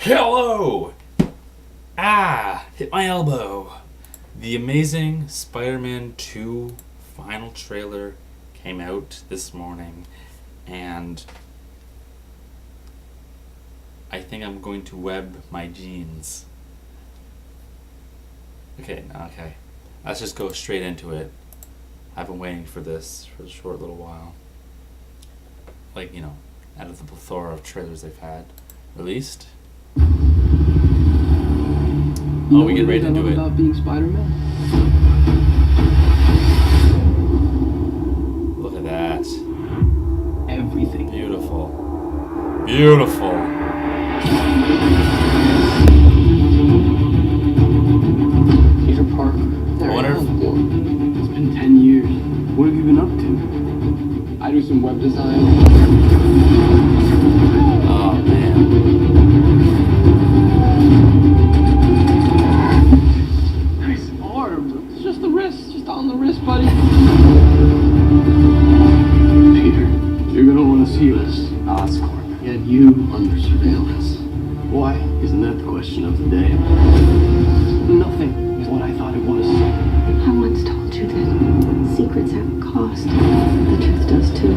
Hello! Ah, hit my elbow. The Amazing Spider-Man 2 final trailer came out this morning, and I think I'm going to web my jeans. Okay. Let's just go straight into it. I've been waiting for this for a short little while. Like, out of the plethora of trailers they've had released. Oh, we get right into it. About being Spider-Man? Look at that. Everything. Beautiful. Beautiful. Peter Parker. It's been 10 years. What have you been up to? I do some web design. Oh, man. On the wrist, buddy. Peter, you're gonna want to see us. Oscorp. Get you under surveillance. Why? Isn't that the question of the day? Nothing is what I thought it was. I once told you that secrets have a cost. The truth does too.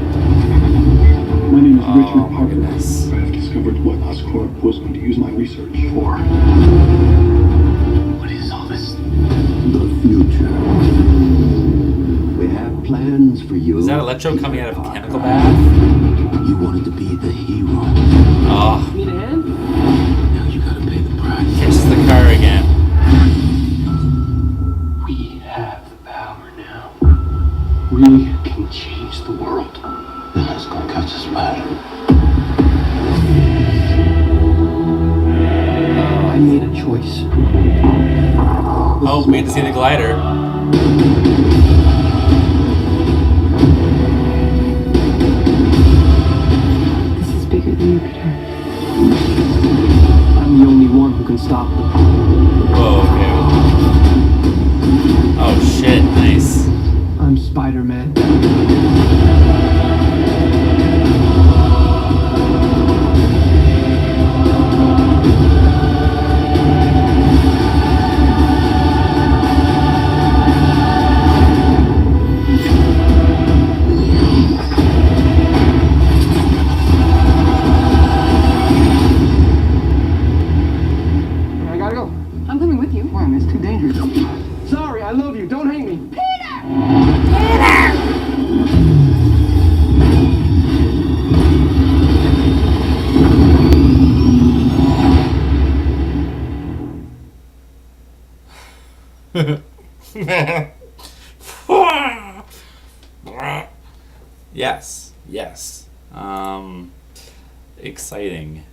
My name is Richard Parker. Goodness. I have discovered what Oscorp was going to use my research for. What is all this? The future. We have plans for you. Is that Electro coming out of a chemical bath? You wanted to be the hero. Oh. Need a hand? Now you gotta pay the price. Catches the car again. We have the power now. We can change the world. Then let's go catch a spider. I made a choice. Oh, we get to see the glider. This is bigger than you could hurt. I'm the only one who can stop them. Whoa, okay. Oh, shit, nice. I'm Spider-Man. I gotta go. I'm coming with you. Mom, it's too dangerous. Sorry, I love you. Don't hate me. Yes. Exciting.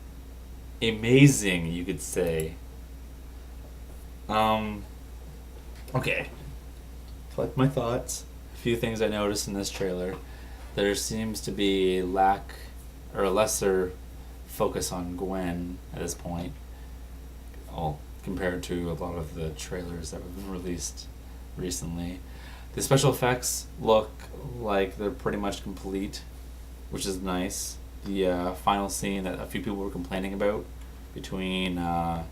Amazing, you could say. Okay. Collect my thoughts. A few things I noticed in this trailer. There seems to be a lack or a lesser focus on Gwen at this point. All compared to a lot of the trailers that have been released recently. The special effects look like they're pretty much complete, which is nice. The final scene that a few people were complaining about between, not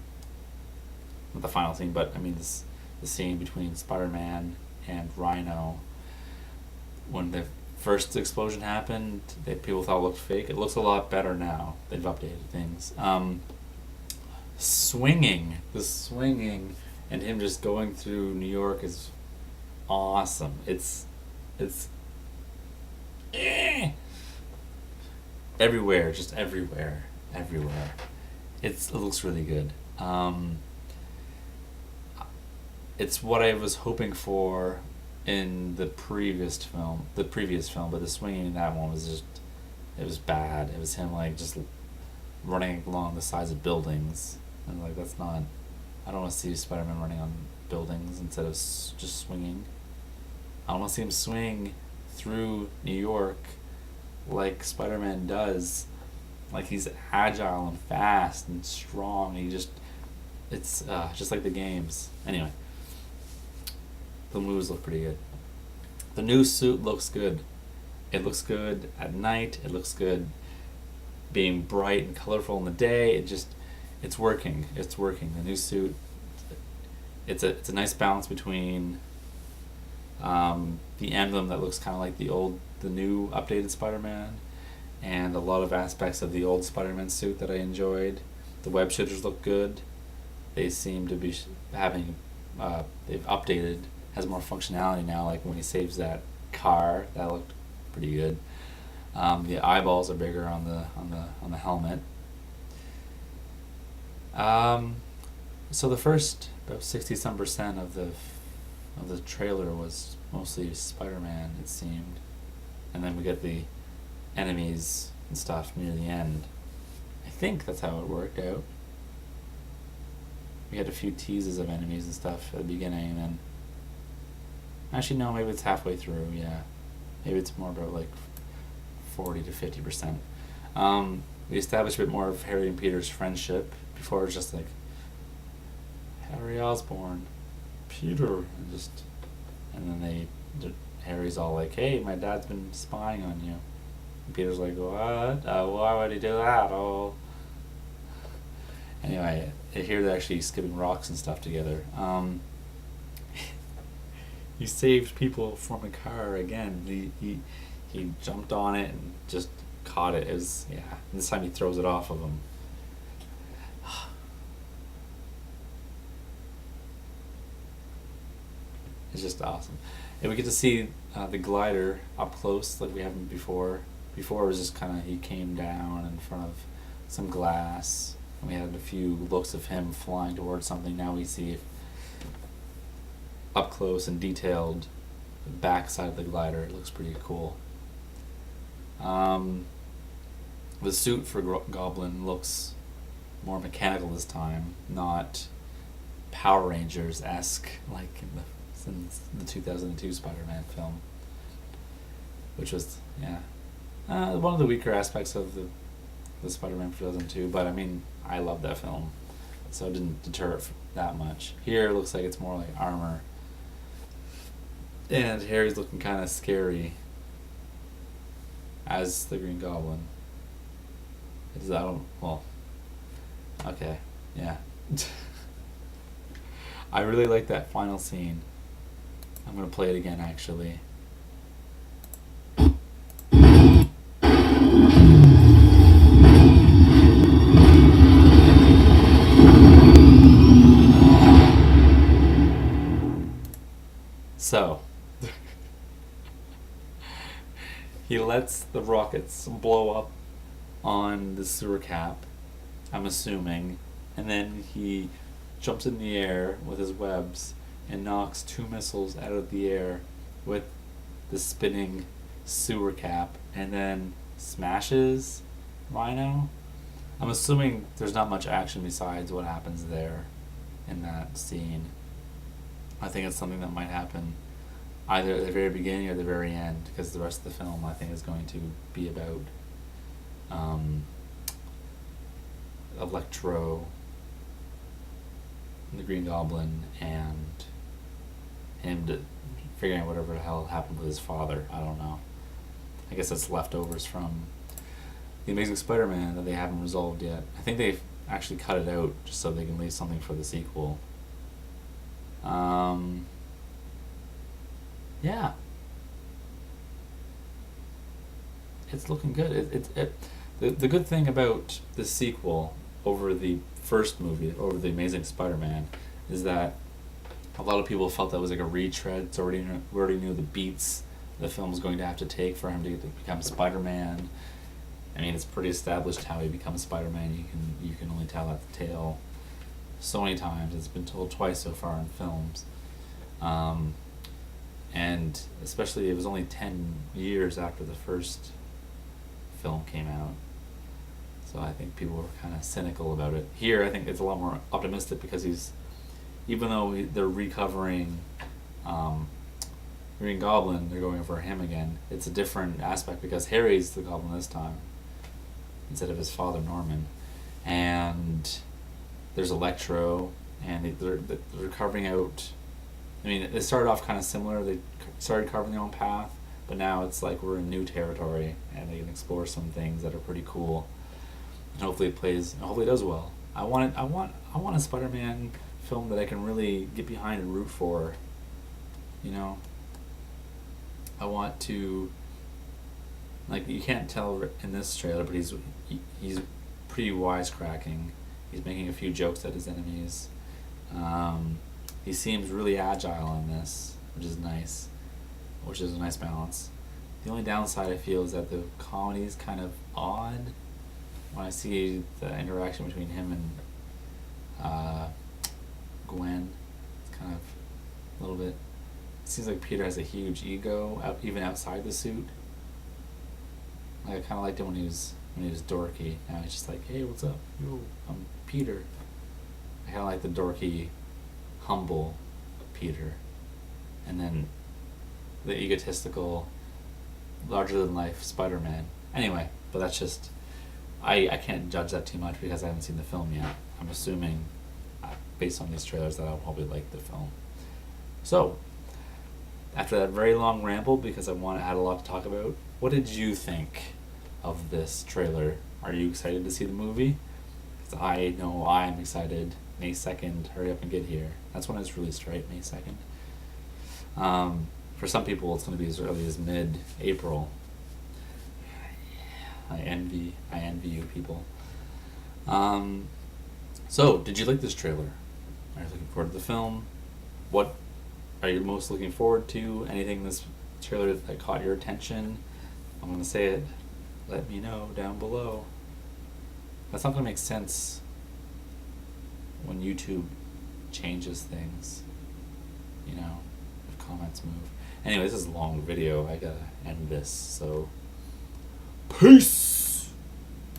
the final scene, but I mean the scene between Spider-Man and Rhino. When the first explosion happened, people thought it looked fake. It looks a lot better now. They've updated things. The swinging, and him just going through New York is awesome. It's everywhere, just everywhere. It looks really good. It's what I was hoping for in the previous film, but the swinging in that one was it was bad. It was him just running along the sides of buildings, and that's not. I don't want to see Spider-Man running on buildings instead of just swinging. I want to see him swing through New York like Spider-Man does. Like he's agile and fast and strong. It's just like the games. Anyway, the moves look pretty good. The new suit looks good. It looks good at night. It looks good being bright and colorful in the day. it's working. It's working. The new suit. It's a nice balance between the emblem that looks kind of like the new updated Spider-Man, and a lot of aspects of the old Spider-Man suit that I enjoyed. The web shooters look good. They seem to be having they've updated, has more functionality now. Like when he saves that car, that looked pretty good. The eyeballs are bigger on the helmet. So the first about 60% of the trailer was mostly Spider-Man, it seemed, and then we get the enemies and stuff near the end. I think that's how it worked out. We had a few teases of enemies and stuff at the beginning, and then actually no, maybe it's halfway through. Yeah, maybe it's more about like 40 to 50%. We established a bit more of Harry and Peter's friendship. Before it was just like Harry Osborn, Peter, and then Harry's all like, "Hey, my dad's been spying on you." And Peter's like, "What? Why would he do that?" Oh. Anyway, here they're actually skipping rocks and stuff together. He saved people from a car again. He jumped on it and just caught it. It was, yeah. And this time he throws it off of him. It's just awesome. And we get to see the glider up close like we haven't before. Before it was just kind of, he came down in front of some glass, and we had a few looks of him flying towards something. Now we see up close and detailed the back side of the glider. It looks pretty cool. The suit for Goblin looks more mechanical this time, not Power Rangers-esque like in the 2002 Spider-Man film, which was, yeah, one of the weaker aspects of the Spider-Man 2002, but I mean, I love that film, so it didn't deter it that much. Here it looks like it's more like armor, and Harry's looking kind of scary as the Green Goblin. Okay, yeah. I really like that final scene. I'm gonna play it again, actually. So, he lets the rockets blow up on the sewer cap, I'm assuming, and then he jumps in the air with his webs and knocks 2 missiles out of the air with the spinning sewer cap, and then smashes Rhino. I'm assuming there's not much action besides what happens there in that scene. I think it's something that might happen either at the very beginning or the very end, because the rest of the film, I think, is going to be about Electro, the Green Goblin, and him figuring out whatever the hell happened with his father. I don't know. I guess that's leftovers from The Amazing Spider-Man that they haven't resolved yet. I think they've actually cut it out just so they can leave something for the sequel. Yeah. It's looking good. The good thing about the sequel over the first movie, over The Amazing Spider-Man, is that a lot of people felt that was like a retread. So we already knew the beats the film was going to have to take for him to become Spider-Man. I mean, it's pretty established how he becomes Spider-Man. You can only tell that tale so many times. It's been told twice so far in films. And especially, it was only 10 years after the first film came out. So I think people were kind of cynical about it. Here, I think it's a lot more optimistic because even though they're recovering Green Goblin, they're going for him again. It's a different aspect because Harry's the Goblin this time instead of his father Norman. And there's Electro, and they're carving out. I mean, they started off kind of similar. They started carving their own path, but now it's like we're in new territory, and they can explore some things that are pretty cool. And hopefully it does well. I want a Spider-Man film that I can really get behind and root for. You know, I want to, like, you can't tell in this trailer, but he's pretty wisecracking. He's making a few jokes at his enemies. He seems really agile in this, which is nice, which is a nice balance. The only downside I feel is that the comedy is kind of odd when I see the interaction between him and Gwen. It's kind of a little bit. It seems like Peter has a huge ego, even outside the suit. Like, I kind of liked him when he was dorky. Now he's just like, hey, what's up? Yo, I'm Peter. I kind of like the dorky, humble Peter, and then the egotistical, larger-than-life Spider-Man. Anyway, but that's just, I can't judge that too much because I haven't seen the film yet. I'm assuming, based on these trailers, that I'll probably like the film. So, after that very long ramble, because I had a lot to talk about, what did you think of this trailer? Are you excited to see the movie? Because I know I'm excited. May 2nd, hurry up and get here. That's when it's released, right? May 2nd? For some people, it's going to be as early as mid-April. I envy you people. So, did you like this trailer? Are you looking forward to the film? What are you most looking forward to? Anything in this trailer that caught your attention? I'm going to say it. Let me know down below. That's not going to make sense when YouTube changes things. You know, if comments move. Anyway, this is a long video. I gotta end this, so peace!